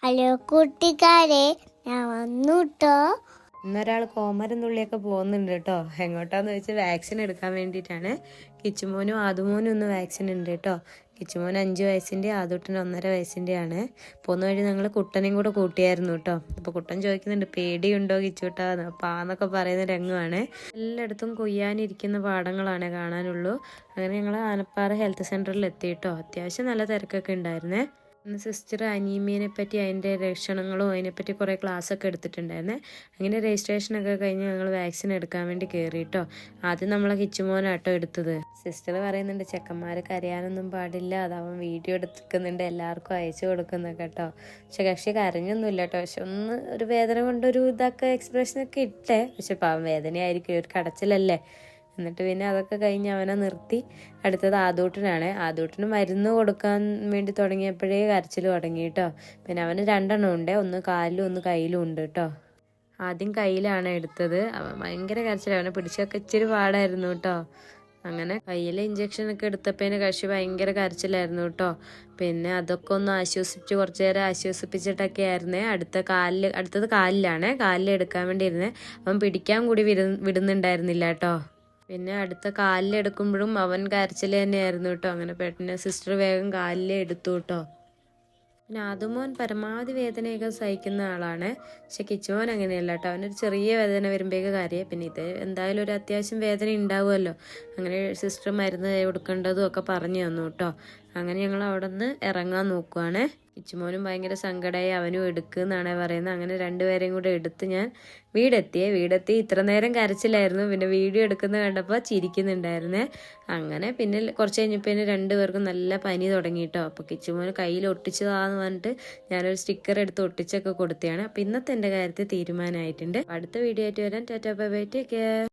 Hello കൂട്ടുകാരെ, ഞാൻ വന്നു ട്ടോ. ഇന്നൊരാൾ കോമരം തുള്ളിയൊക്കെ പോകുന്നുണ്ട് കേട്ടോ. എങ്ങോട്ടാന്ന് വെച്ചാൽ വാക്സിൻ എടുക്കാൻ വേണ്ടിയിട്ടാണ്. കിച്ചുമോനും ആദുമോനും ഒന്ന് വാക്സിൻ ഉണ്ട് കേട്ടോ. കിച്ചുമോൻ 5 വയസ്സിൻ്റെ, ആദൂട്ടിന് 1.5 വയസ്സിൻ്റെ ആണ്. പോകുന്ന വഴി ഞങ്ങൾ കുട്ടനെയും കൂടെ കൂട്ടിയായിരുന്നു കേട്ടോ. അപ്പോൾ കുട്ടൻ ചോദിക്കുന്നുണ്ട്, പേടിയുണ്ടോ കിച്ചുട്ടാ പാന്നൊക്കെ പറയുന്ന രംഗമാണ്. എല്ലായിടത്തും കൊയ്യാനിരിക്കുന്ന പാടങ്ങളാണ് കാണാനുള്ളൂ. അങ്ങനെ ഞങ്ങൾ ആനപ്പാറ ഹെൽത്ത് സെൻ്ററിൽ എത്തി കേട്ടോ. അത്യാവശ്യം നല്ല തിരക്കൊക്കെ ഉണ്ടായിരുന്നേ. സിസ്റ്റർ അനീമിയനെ പറ്റി, അതിൻ്റെ ലക്ഷണങ്ങളും അതിനെപ്പറ്റി കുറേ ക്ലാസ്സൊക്കെ എടുത്തിട്ടുണ്ടായിരുന്നേ. അങ്ങനെ രജിസ്ട്രേഷനൊക്കെ കഴിഞ്ഞ് ഞങ്ങൾ വാക്സിൻ എടുക്കാൻ വേണ്ടി കയറി കേട്ടോ. ആദ്യം നമ്മളെ കിച്ചുമോനാട്ടോ എടുത്തത്. സിസ്റ്റർ പറയുന്നുണ്ട് ചെക്കന്മാർ കരയാനൊന്നും പാടില്ല, അതവൻ വീഡിയോ എടുക്കുന്നുണ്ട്, എല്ലാവർക്കും അയച്ചു കൊടുക്കുന്നൊക്കെ കേട്ടോ. പക്ഷെ കക്ഷി കരഞ്ഞൊന്നുമില്ല കേട്ടോ. പക്ഷെ ഒന്ന് ഒരു വേദന കൊണ്ടൊരു ഇതൊക്കെ എക്സ്പ്രഷനൊക്കെ ഇട്ടേ. പക്ഷെ പാവം വേദനയായിരിക്കും, ഒരു കടച്ചിലല്ലേ. എന്നിട്ട് പിന്നെ അതൊക്കെ കഴിഞ്ഞ് അവനെ നിർത്തി. അടുത്തത് ആദൂട്ടിനാണ്. ആദൂട്ടിന് മരുന്ന് കൊടുക്കാൻ വേണ്ടി തുടങ്ങിയപ്പോഴേ കരച്ചിൽ തുടങ്ങി കേട്ടോ. പിന്നെ അവന് 2 എണ്ണം ഉണ്ട്, ഒന്ന് കാലിലും ഒന്ന് കയ്യിലും ഉണ്ട് കേട്ടോ. ആദ്യം കയ്യിലാണ് എടുത്തത്. അവൻ ഭയങ്കര കരച്ചിൽ, അവനെ പിടിച്ചൊക്കെ ഇച്ചിരി പാടായിരുന്നു കേട്ടോ. അങ്ങനെ കയ്യിൽ ഇഞ്ചക്ഷനൊക്കെ എടുത്തപ്പോഴേന് കക്ഷി ഭയങ്കര കരച്ചിലായിരുന്നു കേട്ടോ. പിന്നെ അതൊക്കെ ഒന്ന് ആശ്വസിപ്പിച്ച് കുറച്ച് നേരം ആശ്വസിപ്പിച്ചിട്ടൊക്കെ ആയിരുന്നേ. അടുത്തത് കാലിലാണ്. കാലിൽ എടുക്കാൻ വേണ്ടി ഇരുന്നേ. അവൻ പിടിക്കാൻ കൂടി വിടുന്നുണ്ടായിരുന്നില്ല കേട്ടോ. പിന്നെ അടുത്ത കാലിലെടുക്കുമ്പോഴും അവൻ കരച്ചിൽ തന്നെയായിരുന്നു കേട്ടോ. അങ്ങനെ പെട്ടെന്ന് സിസ്റ്റർ വേഗം എടുത്തു കേട്ടോ. പിന്നെ ആദുമോൻ പരമാവധി വേദനയൊക്കെ സഹിക്കുന്ന ആളാണ്. പക്ഷെ കിച്ചുമോൻ അങ്ങനെയല്ല കേട്ടോ. അവനൊരു ചെറിയ വേദന വരുമ്പോഴേക്ക് കാര്യം. പിന്നെ ഇത് എന്തായാലും ഒരു അത്യാവശ്യം വേദന ഉണ്ടാവുമല്ലോ. അങ്ങനെ സിസ്റ്റർ മരുന്ന് കൊടുക്കേണ്ടതും ഒക്കെ പറഞ്ഞു തന്നു കേട്ടോ. അങ്ങനെ ഞങ്ങൾ അവിടെ നിന്ന് ഇറങ്ങാൻ നോക്കുവാണ്. കിച്ചുമോനും ഭയങ്കര സങ്കടമായി, അവനും എടുക്കുന്നാണ് പറയുന്നത്. അങ്ങനെ 2 പേരെയും കൂടെ എടുത്ത് ഞാൻ വീടെത്തി. ഇത്ര നേരം കരച്ചിലായിരുന്നു. പിന്നെ വീഡിയോ എടുക്കുന്ന കണ്ടപ്പോൾ ചിരിക്കുന്നുണ്ടായിരുന്നേ. അങ്ങനെ പിന്നെ കുറച്ച് കഴിഞ്ഞപ്പോൾ 2 പേർക്കും നല്ല പനി തുടങ്ങി കേട്ടോ. അപ്പോൾ കിച്ചുമോന് കയ്യിൽ ഒട്ടിച്ചതാന്ന് പറഞ്ഞിട്ട് ഞാനൊരു സ്റ്റിക്കർ എടുത്ത് ഒട്ടിച്ചൊക്കെ കൊടുത്തതാണ്. അപ്പോൾ ഇന്നത്തെ എൻ്റെ കാര്യത്തിൽ തീരുമാനമായിട്ടുണ്ട്. അടുത്ത വീഡിയോ ആയിട്ട് വരാൻ. Tata bye bye, take care.